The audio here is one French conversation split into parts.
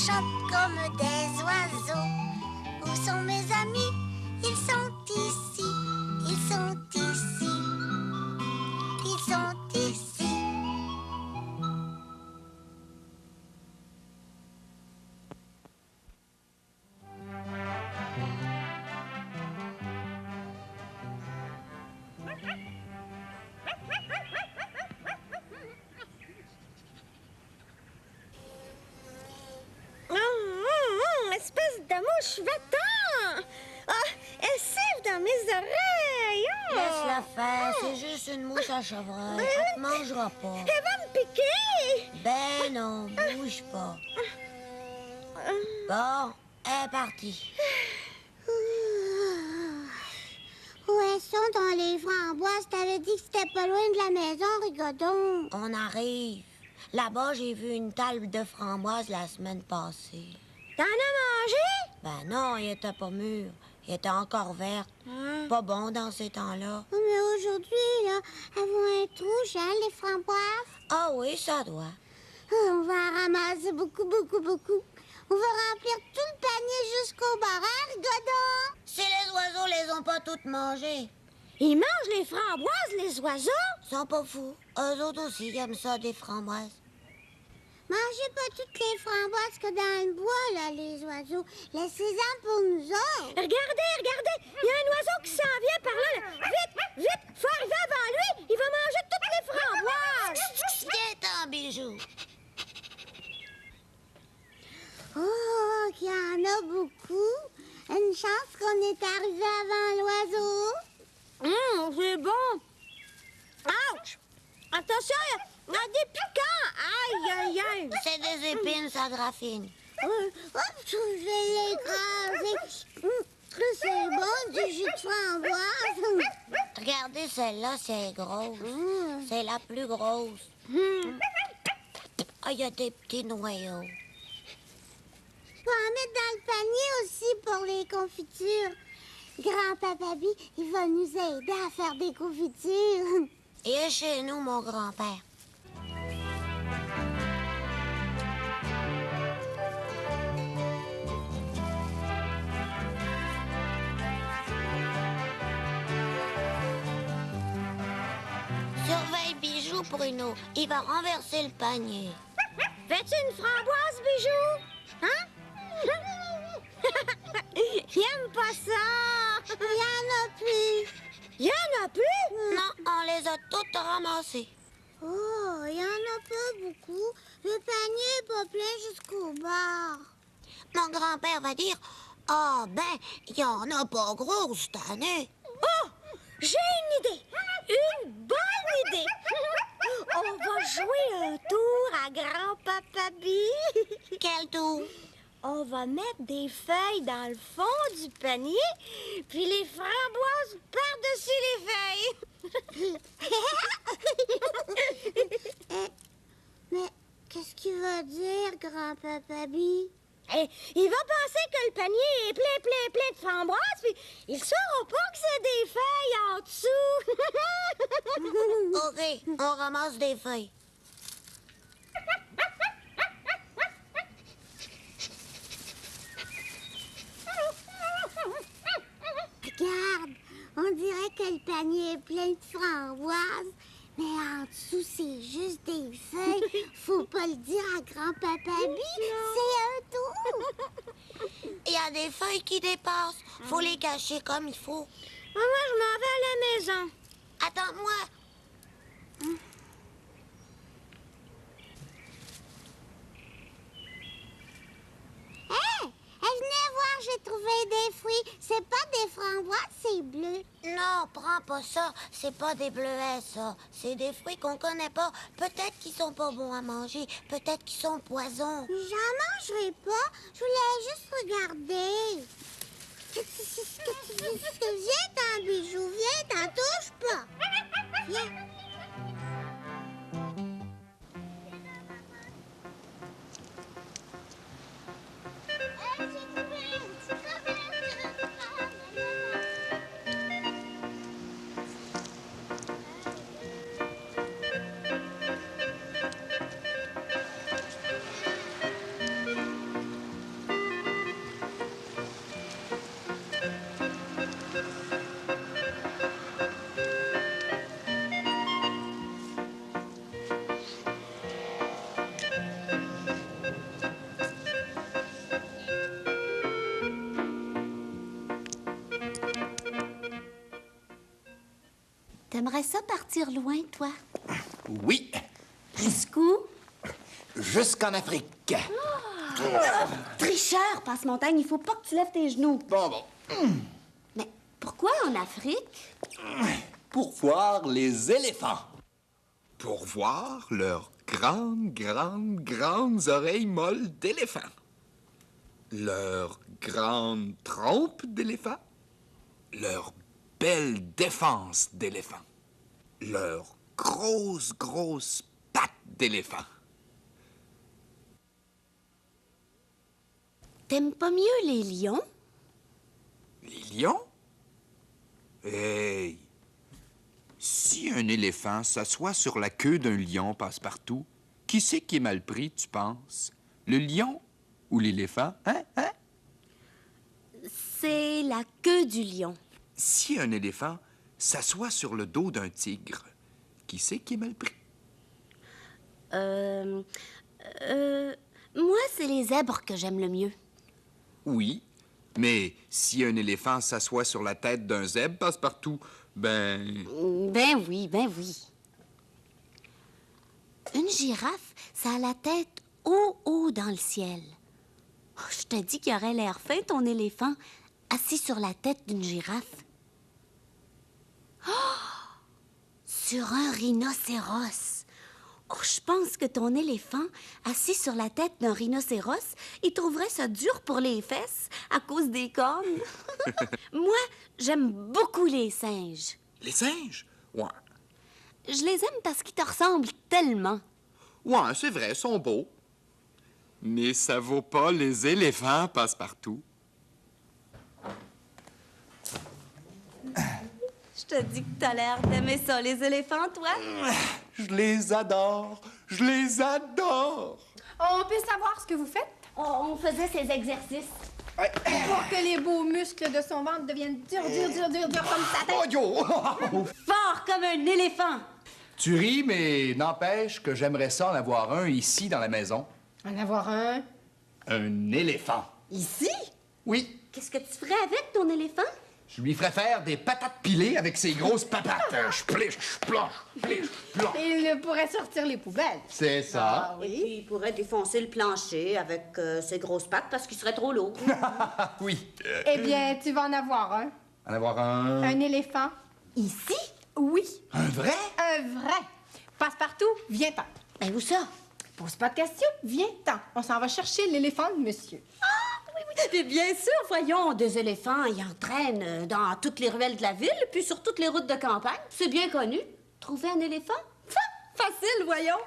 chante comme des oiseaux. Où sont mes amis? Ils sont ici, ils sont ici, ils sont ici. Espèce de mouche, va-t'en! Ah, elle siffle dans mes oreilles! Oh! Laisse-la faire, c'est juste une mouche à chevreuil. Elle te mangera pas. Elle va me piquer! Ben non, bouge pas. Bon, elle est partie. Où elles sont dans les framboises? T'avais dit que c'était pas loin de la maison, Rigodon. On arrive. Là-bas, j'ai vu une table de framboises la semaine passée. T'en as mangé? Ben non, il était pas mûr. Il était encore vert. Pas bon dans ces temps-là. Mais aujourd'hui, là, elles vont être rouges, hein, les framboises? Ah oui, ça doit. On va en ramasser beaucoup, beaucoup, beaucoup. On va remplir tout le panier jusqu'au barrage, Rigodon. Si les oiseaux les ont pas toutes mangées. Ils mangent les framboises, les oiseaux? Ils sont pas fous. Eux autres aussi aiment ça, des framboises. Mangez pas toutes les framboises que dans le bois, là, les oiseaux. Laissez-en pour nous autres. Regardez, regardez! Il y a un oiseau qui s'en vient par là, là. Vite, vite! Faut arriver avant lui! Il va manger toutes les framboises! Viens-t'en, bijou. Oh, qu'il y en a beaucoup. Une chance qu'on est arrivé avant l'oiseau. C'est bon! Ouch! Attention, il y a des piquants! Aïe, aïe, aïe! C'est des épines, ça graffine. Je vais l'écraser. C'est bon, du jus de framboise. Regardez celle-là, c'est grosse. C'est la plus grosse. Ah, il y a des petits noyaux. Je peux en mettre dans le panier aussi pour les confitures. Grand-papa Bi, il va nous aider à faire des confitures. Et chez nous, mon grand-père. Surveille Bijou, Bruno. Il va renverser le panier. Fais-tu une framboise, bijou? Hein? Il aime pas ça! Il y en a plus. Il y en a plus? Non, on les a toutes ramassées. Oh, il y en a pas beaucoup. Le panier est pas plein jusqu'au bord. Mon grand-père va dire, « Ah ben, il y en a pas gros cette année. » Oh! J'ai une idée! Une bonne idée! On va jouer un tour à grand-papa Bi. Quel tour? On va mettre des feuilles dans le fond du panier, puis les framboises par-dessus les feuilles. Mais qu'est-ce qu'il va dire, grand-papa Bi? Et il va penser que le panier est plein de framboises, puis il saura pas que c'est des feuilles en dessous. OK, on ramasse des feuilles. Regarde, on dirait que le panier est plein de framboises, mais en dessous, c'est juste des feuilles. Faut pas le dire à grand-papa Bi, c'est un tour. Il y a des feuilles qui dépassent. Faut les cacher comme il faut. Moi, je m'en vais à la maison. Attends-moi. Hé, venez voir, j'ai trouvé des fruits. C'est pas des framboises, c'est bleu. Non, prends pas ça. C'est pas des bleuets, ça. C'est des fruits qu'on connaît pas. Peut-être qu'ils sont pas bons à manger. Peut-être qu'ils sont poison. J'en mangerai pas. Je voulais juste regarder. Viens, bijou, viens, t'en touche pas. Viens. T'aimerais ça partir loin, toi? Oui, Jusqu'où? jusqu'en Afrique. Tricheur, Passe-Montagne, il faut pas que tu lèves tes genoux. Bon. Mais pourquoi en Afrique? Pour voir les éléphants. Pour voir leurs grandes oreilles molles d'éléphant. Leurs grandes trompes d'éléphant. Leurs belles défenses d'éléphant. Leurs grosses pattes d'éléphant. T'aimes pas mieux les lions? Les lions? Hey! Si un éléphant s'assoit sur la queue d'un lion passe-partout, qui c'est qui est mal pris, tu penses? Le lion ou l'éléphant? Hein? C'est la queue du lion. Si un éléphant s'assoit sur le dos d'un tigre, qui c'est qui est mal pris? Moi, c'est les zèbres que j'aime le mieux. Oui, mais si un éléphant s'assoit sur la tête d'un zèbre passe-partout, ben... Ben oui. Une girafe, ça a la tête haut dans le ciel. Oh, je te dis qu'il aurait l'air fin, ton éléphant, assis sur la tête d'une girafe. Oh! Sur un rhinocéros. Oh, je pense que ton éléphant, assis sur la tête d'un rhinocéros, il trouverait ça dur pour les fesses à cause des cornes. Moi, j'aime beaucoup les singes. Les singes? Ouais. Je les aime parce qu'ils te ressemblent tellement. Ouais, c'est vrai, ils sont beaux. Mais ça vaut pas les éléphants passe-partout. Je te dis que t'as l'air d'aimer ça, les éléphants, toi? Je les adore! Je les adore! On peut savoir ce que vous faites On faisait ces exercices. pour que les beaux muscles de son ventre deviennent durs comme sa tête. Oh, yo! Fort comme un éléphant. Tu ris, mais n'empêche que j'aimerais ça en avoir un ici dans la maison. En avoir un Un éléphant. ici? Oui, Qu'est-ce que tu ferais avec ton éléphant? je lui ferais faire des patates pilées avec ses grosses papates. Je pliche, je planche, je pliche, je planche. Il pourrait sortir les poubelles. C'est ça. Et puis, il pourrait défoncer le plancher avec ses grosses pattes parce qu'il serait trop lourd. Ah oui. Eh bien, tu vas en avoir un. En avoir un... Un éléphant. Ici? Oui, Un vrai? un vrai. Passe-partout, viens-t'en. Ben, où ça? Pose pas de questions, viens-t'en. On s'en va chercher l'éléphant de monsieur. Mais bien sûr, voyons, des éléphants, ils entraînent dans toutes les ruelles de la ville, puis sur toutes les routes de campagne. C'est bien connu. Trouver un éléphant? Facile, voyons.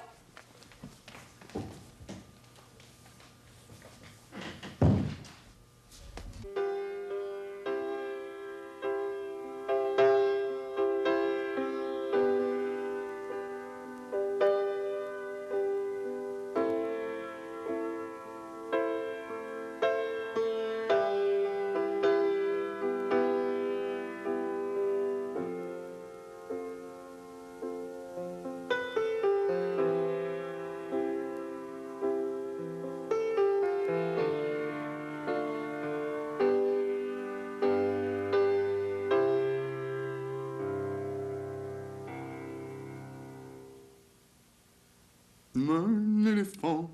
Un éléphant,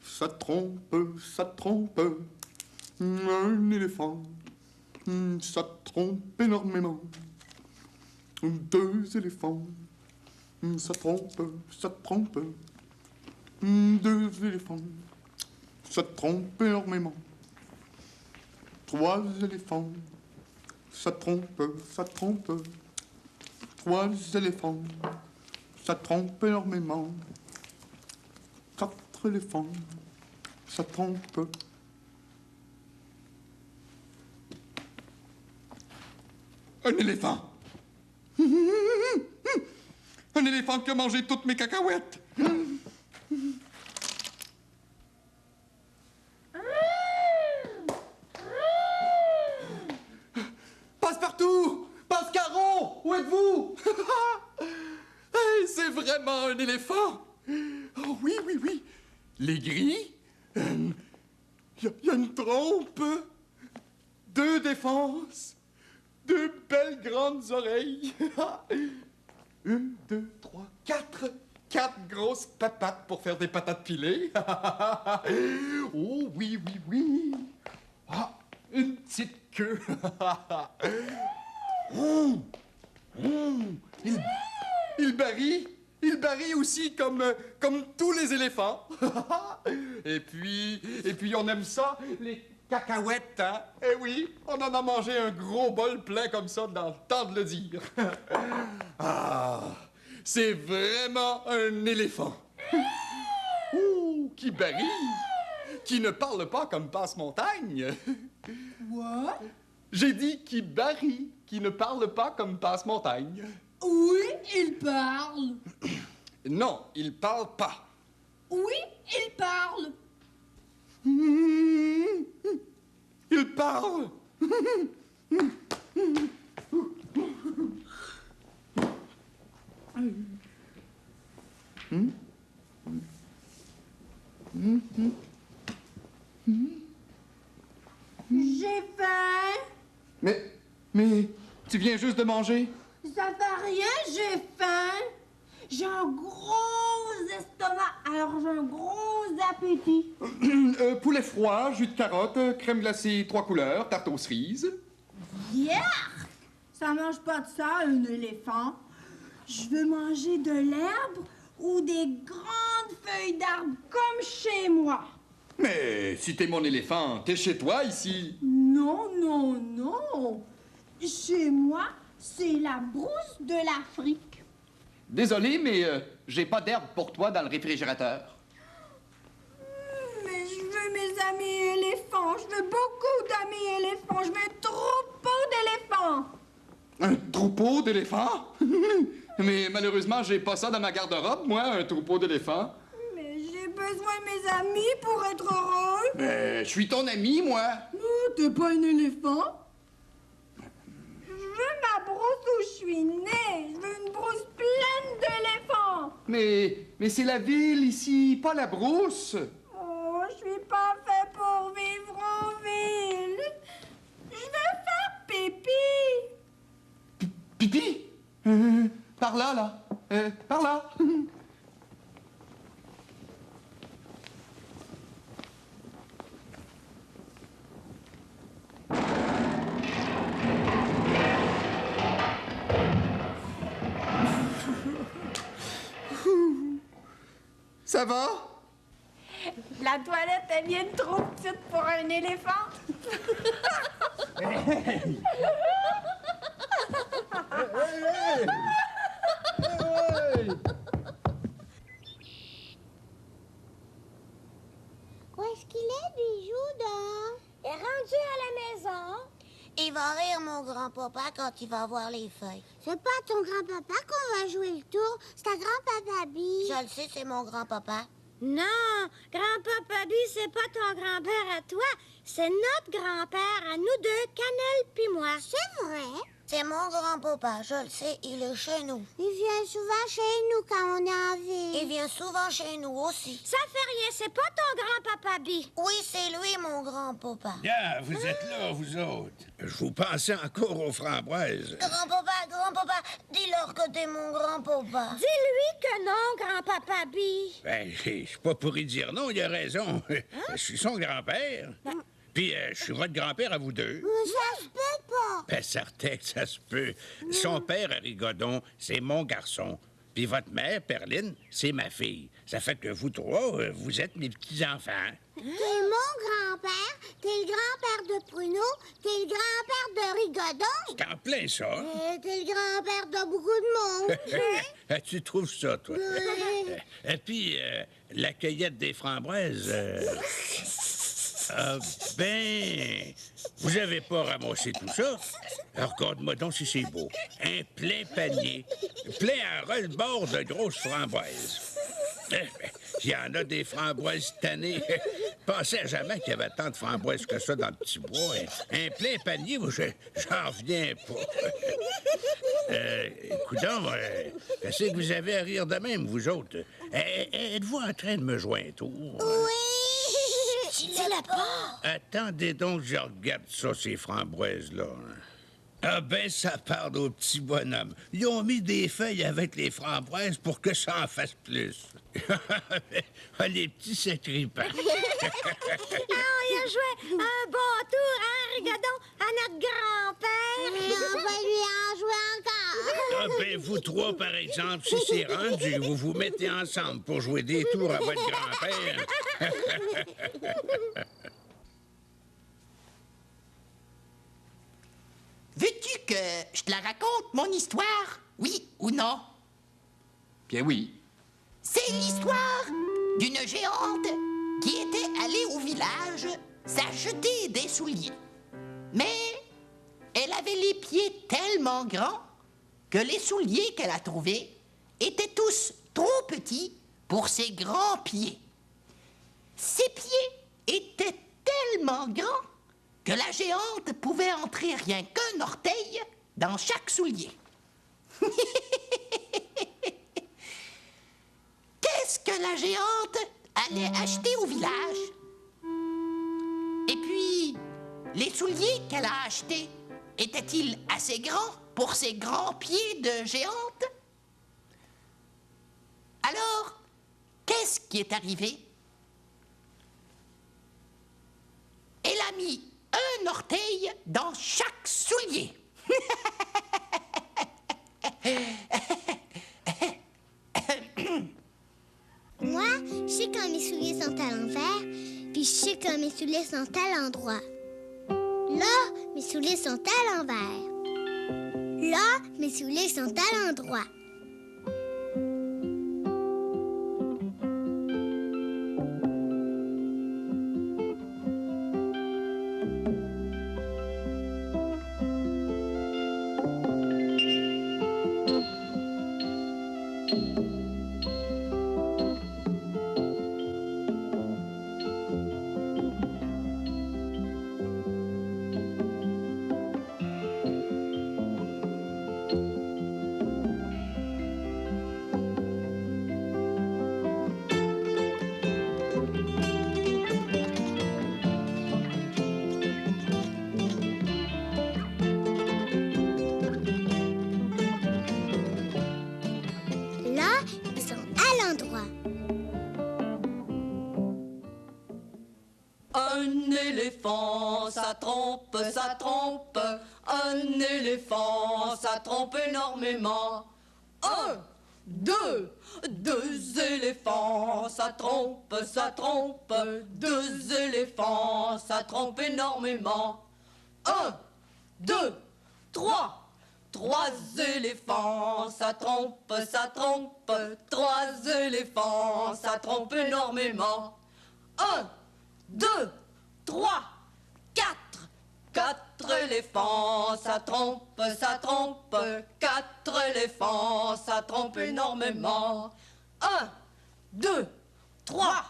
ça trompe. Un éléphant, ça trompe énormément. Deux éléphants, ça trompe. Deux éléphants, ça trompe énormément. Trois éléphants, ça trompe. Trois éléphants, ça trompe énormément. Quatre éléphants, ça trompe. Un éléphant. Un éléphant qui a mangé toutes mes cacahuètes. Passe-partout! Passe-Carreau! Où êtes-vous? Hey, c'est vraiment un éléphant! Oh oui. Les gris? Il y a une trompe. Deux défenses. 2 belles grandes oreilles. 1, 2, 3, 4. 4 grosses papates pour faire des patates pilées. Oh oui, oui, oui. Ah, une petite queue. Oh, oh, il barille. Il barille aussi comme tous les éléphants. Et puis on aime ça, les cacahuètes, hein? Eh oui, on en a mangé un gros bol plein comme ça dans le temps de le dire. Ah, c'est vraiment un éléphant. Ouh, qui barille, qui ne parle pas comme Passe-Montagne. Quoi? J'ai dit qui barille, qui ne parle pas comme Passe-Montagne. Oui, il parle. Non, il parle pas. Oui, il parle. Il parle. J'ai faim. Mais, tu viens juste de manger? Ça fait rien, j'ai faim. J'ai un gros estomac, alors j'ai un gros appétit. Poulet froid, jus de carotte, crème glacée 3 couleurs, tarte aux cerises. Yark! Ça mange pas de ça, un éléphant. Je veux manger de l'herbe ou des grandes feuilles d'arbre comme chez moi. Mais si t'es mon éléphant, t'es chez toi ici. Non, non, non. Chez moi, c'est la brousse de l'Afrique. Désolé, mais j'ai pas d'herbe pour toi dans le réfrigérateur. Mais je veux mes amis éléphants. Je veux beaucoup d'amis éléphants. Je veux un troupeau d'éléphants. Un troupeau d'éléphants? Mais malheureusement, j'ai pas ça dans ma garde-robe, moi, un troupeau d'éléphants. Mais j'ai besoin de mes amis pour être heureux. Mais je suis ton ami, moi. Oh, t'es pas un éléphant? Je veux ma brousse où je suis née. Je veux une brousse pleine d'éléphants. Mais c'est la ville ici, pas la brousse. Oh, je suis pas fait pour vivre en ville. Je veux faire pipi. Pipi? Par là, là. Par là. Ça va? La toilette est bien trop petite pour un éléphant. Où est-ce qu'il est, Bijou, dehors? Et rendu à la maison, Il va rire, mon grand-papa, quand il va voir les feuilles. C'est pas à ton grand-papa qu'on va jouer le tour, c'est à grand-papa Bi. Je le sais, c'est mon grand-papa. non, grand-papa Bi, c'est pas ton grand-père à toi, c'est notre grand-père à nous deux, Cannelle puis moi. C'est vrai. C'est mon grand-papa, je le sais, il est chez nous. Il vient souvent chez nous quand on est en ville. Il vient souvent chez nous aussi. Ça fait rien, c'est pas ton grand-papa Bi. Oui, c'est lui, mon grand-papa. Bien, vous êtes là, vous autres. Je vous pensais encore aux framboises. Grand-papa, dis-leur que t'es mon grand-papa. Dis-lui que non, grand-papa Bi. Ben, je suis pas pour y dire non, il a raison. Je suis son grand-père. Puis, je suis votre grand-père à vous deux. Ça se peut pas. Ben, certain que ça se peut. Son père, Rigodon, c'est mon garçon. Puis votre mère, Perline, c'est ma fille. Ça fait que vous trois, vous êtes mes petits-enfants. T'es mon grand-père, t'es le grand-père de Pruneau, t'es le grand-père de Rigodon. C'est en plein ça. Et t'es le grand-père de beaucoup de monde. Tu trouves ça, toi? Et puis, la cueillette des framboises... ben, vous avez pas ramassé tout ça? Alors, regarde-moi donc si c'est beau. Un plein panier, plein à ras-le-bord de grosses framboises. Il y en a des framboises tannées. Je pensais jamais qu'il y avait tant de framboises que ça dans le petit bois. Un plein panier, moi, j'en reviens pas. Coudonc, qu'est-ce que vous avez à rire de même, vous autres? Êtes-vous en train de me joindre? Oui. Dis-le pas. Attendez donc, je regarde ça, ces framboises-là. Ah ben, ça parle aux petits bonhommes. Ils ont mis des feuilles avec les framboises pour que ça en fasse plus. Ah, les petits sacripants. Ah, il a joué un bon tour, hein, Rigodon, à notre grand-père. Mais on va lui en jouer encore. Ah ben, vous trois, par exemple, si c'est rendu, vous vous mettez ensemble pour jouer des tours à votre grand-père. Veux-tu que je te la raconte, mon histoire? Oui ou non? Bien oui. C'est l'histoire d'une géante qui était allée au village s'acheter des souliers. Mais elle avait les pieds tellement grands que les souliers qu'elle a trouvés étaient tous trop petits pour ses grands pieds. Ses pieds étaient tellement grands que la géante pouvait entrer rien qu'un orteil dans chaque soulier. Qu'est-ce que la géante allait acheter au village? Et puis, les souliers qu'elle a achetés étaient-ils assez grands pour ses grands pieds de géante? Alors, qu'est-ce qui est arrivé? Elle a mis un orteil dans chaque soulier. Moi, je sais quand mes souliers sont à l'envers, puis je sais quand mes souliers sont à l'endroit. Là, mes souliers sont à l'envers. Là, mes souliers sont à l'endroit. Là, ils sont à l'endroit. Un éléphant, ça trompe, ça trompe. Un éléphant, ça trompe énormément. Un, deux, deux éléphants, ça trompe, ça trompe. Deux éléphants, ça trompe énormément. Un, deux, trois. Trois éléphants, ça trompe, ça trompe. Trois éléphants, ça trompe énormément. Un, deux, trois, quatre. Quatre éléphants, ça trompe, ça trompe. Quatre éléphants, ça trompe énormément. Un, deux, trois,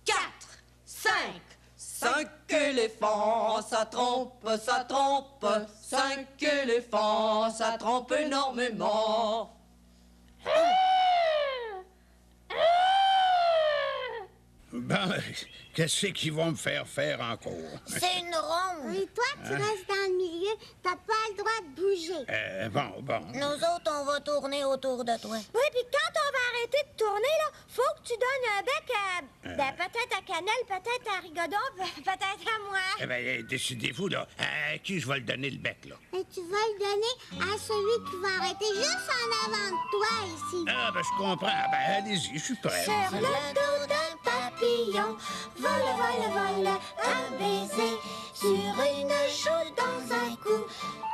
quatre, cinq. Cinq éléphants, ça trompe, ça trompe. Cinq éléphants, ça trompe énormément. Ben, qu'est-ce qu'ils vont me faire encore? C'est une ronde. Et toi, tu restes dans le milieu. T'as pas le droit de bouger. Bon. Nous autres, on va tourner autour de toi. Oui, puis quand on va arrêter de tourner, là, faut que tu donnes un bec à... ben, peut-être à Cannelle, peut-être à Rigodon, peut-être à moi. Eh bien, décidez-vous, là. À qui je vais le donner, le bec, là? Et tu vas le donner à celui qui va arrêter juste en avant de toi ici. Ah, ben, je comprends. Ben, allez-y, je suis prêt. Sur le dos d'un papillon, vole, vole, vole, un baiser sur une joue dans un cou.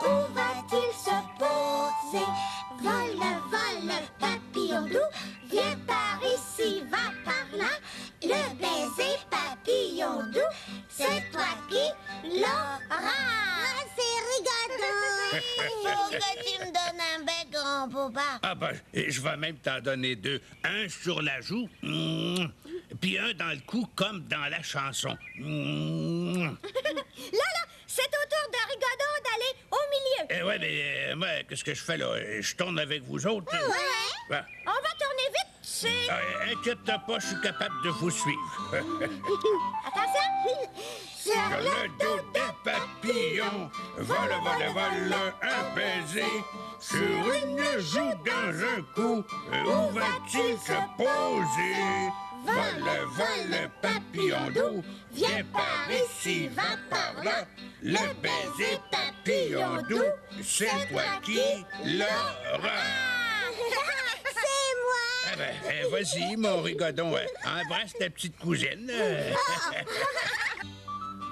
Où va-t-il se poser? Vole, vole, papillon doux, viens par ici, va par là. Le baiser, papillon doux, c'est toi qui l'auras. Ah, c'est rigolo. Faut que tu me donnes un bec, grand-papa. Ah, ben, je vais même t'en donner deux. Un sur la joue, puis un dans le cou, comme dans la chanson. Là, c'est au tour de Rigodon d'aller au milieu. Ouais, mais moi, qu'est-ce que je fais, là? Je tourne avec vous autres? Ouais. Ben, On va tourner vite, c'est... inquiète pas, je suis capable de vous suivre. Attention. Sur Le dos d'un papillon. papillon vole, vole, vole, un baiser sur une joue dans un cou. Où va-t-il se poser? Vole, vole, papillon doux, viens par ici, va par là. Le baiser papillon doux, c'est toi qui l'auras. C'est moi! Ah ben, vas-y, mon rigodon, embrasse ta petite cousine.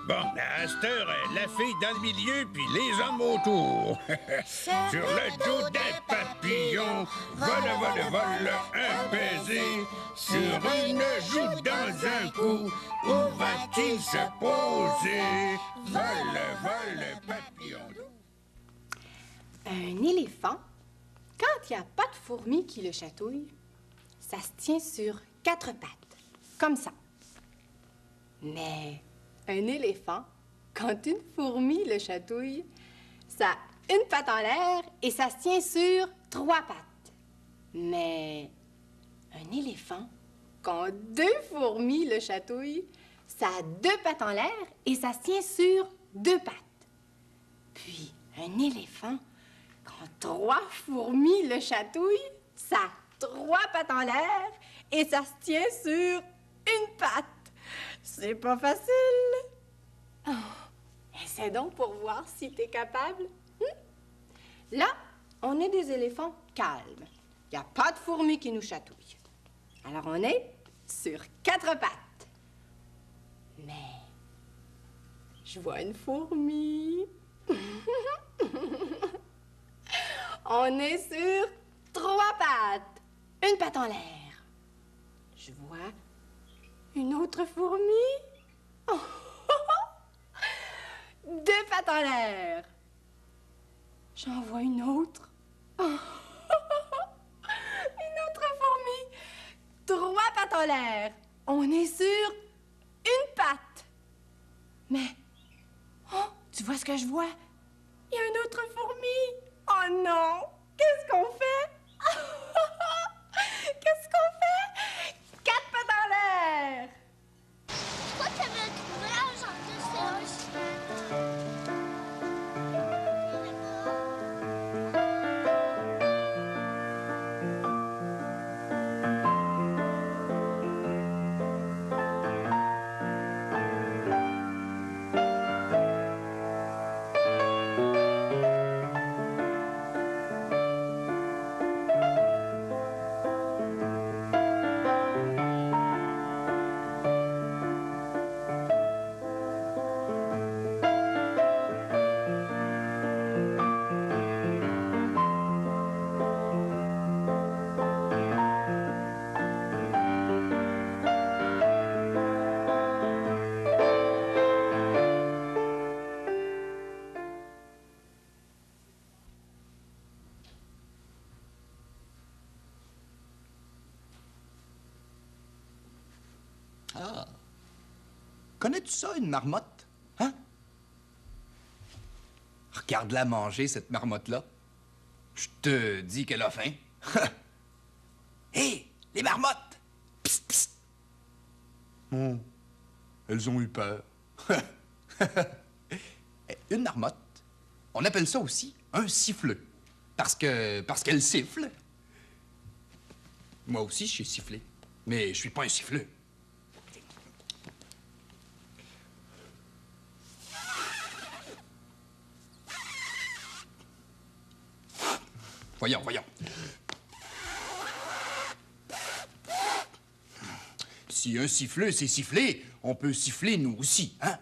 Bon, à cette heure, la fille dans le milieu, puis les hommes autour. Sur le dos d'un papillon, vole, vole, vole, un baiser. Sur une joue dans un cou, où va-t-il se poser? Vole, vole, papillon. Un éléphant, quand il n'y a pas de fourmi qui le chatouille, ça se tient sur 4 pattes, comme ça. Mais un éléphant, quand une fourmi le chatouille, ça a une patte en l'air et ça se tient sur 3 pattes. Mais un éléphant, quand 2 fourmis le chatouillent, ça a 2 pattes en l'air et ça se tient sur 2 pattes. Puis un éléphant, quand 3 fourmis le chatouillent, ça a 3 pattes en l'air et ça se tient sur une patte. C'est pas facile. Oh, essaie donc pour voir si t'es capable. Là, on est des éléphants calmes. Il n'y a pas de fourmis qui nous chatouillent. Alors on est sur 4 pattes. Mais je vois une fourmi. On est sur 3 pattes. Une patte en l'air. Je vois une autre fourmi. Oh. 2 pattes en l'air. J'en vois une autre. Oh. Une autre fourmi. 3 pattes en l'air. On est sur une patte. Mais, oh, tu vois ce que je vois? Il y a une autre fourmi. Oh non! Qu'est-ce qu'on fait? Qu'est-ce qu'on fait? 4 pattes en l'air. Je crois qu'il y avait un mélange entre ça. Ah. Connais-tu ça, une marmotte? Hein? Regarde-la manger, cette marmotte-là. Je te dis qu'elle a faim. Hé, les marmottes! Psst, psst. Oh, elles ont eu peur. Une marmotte, on appelle ça aussi un siffleux. Parce qu'elle siffle. Moi aussi, je suis sifflé. Mais je suis pas un siffleux. Voyons, voyons. Si un siffleux c'est sifflé, on peut siffler nous aussi, hein?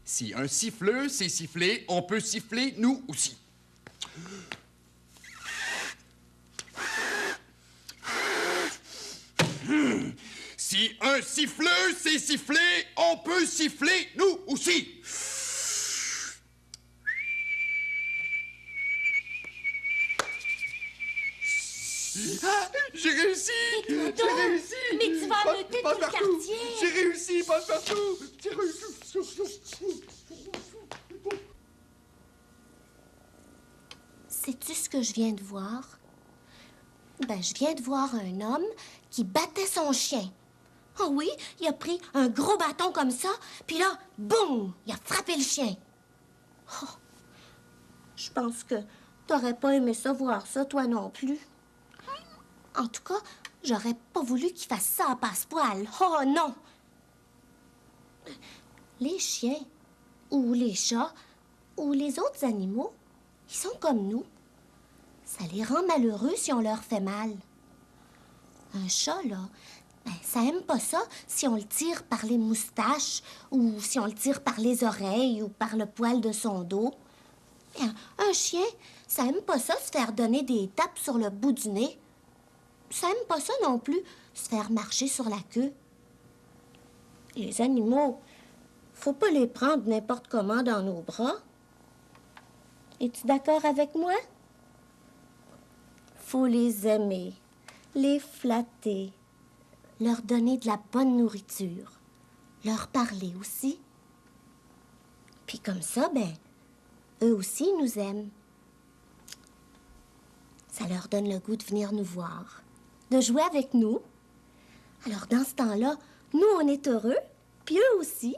Si un siffleux c'est sifflé, on peut siffler nous aussi. Si un siffleux c'est sifflé, on peut siffler nous aussi. Ah, j'ai réussi! J'ai réussi! Mais tu vas embêter tout le quartier! J'ai réussi, passe partout! J'ai réussi! Sais-tu ce que je viens de voir? Ben, je viens de voir un homme qui battait son chien. Oh oui, il a pris un gros bâton comme ça, puis là, boum, il a frappé le chien. Oh, je pense que t'aurais pas aimé ça voir ça, toi non plus. En tout cas, j'aurais pas voulu qu'il fasse ça à Passepoil. Oh non! Les chiens, ou les chats, ou les autres animaux, ils sont comme nous. Ça les rend malheureux si on leur fait mal. Un chat, là, ben, ça aime pas ça si on le tire par les moustaches, ou si on le tire par les oreilles, ou par le poil de son dos. Et un chien, ça aime pas ça se faire donner des tapes sur le bout du nez. Ça aime pas ça non plus, se faire marcher sur la queue. Les animaux, faut pas les prendre n'importe comment dans nos bras. Es-tu d'accord avec moi? Faut les aimer, les flatter, leur donner de la bonne nourriture, leur parler aussi. Puis comme ça, ben, eux aussi nous aiment. Ça leur donne le goût de venir nous voir, de jouer avec nous. Alors dans ce temps-là, nous, on est heureux, puis eux aussi.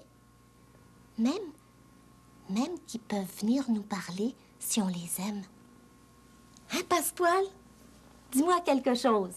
Même qu'ils peuvent venir nous parler si on les aime. Hein, Passepoil? Dis-moi quelque chose.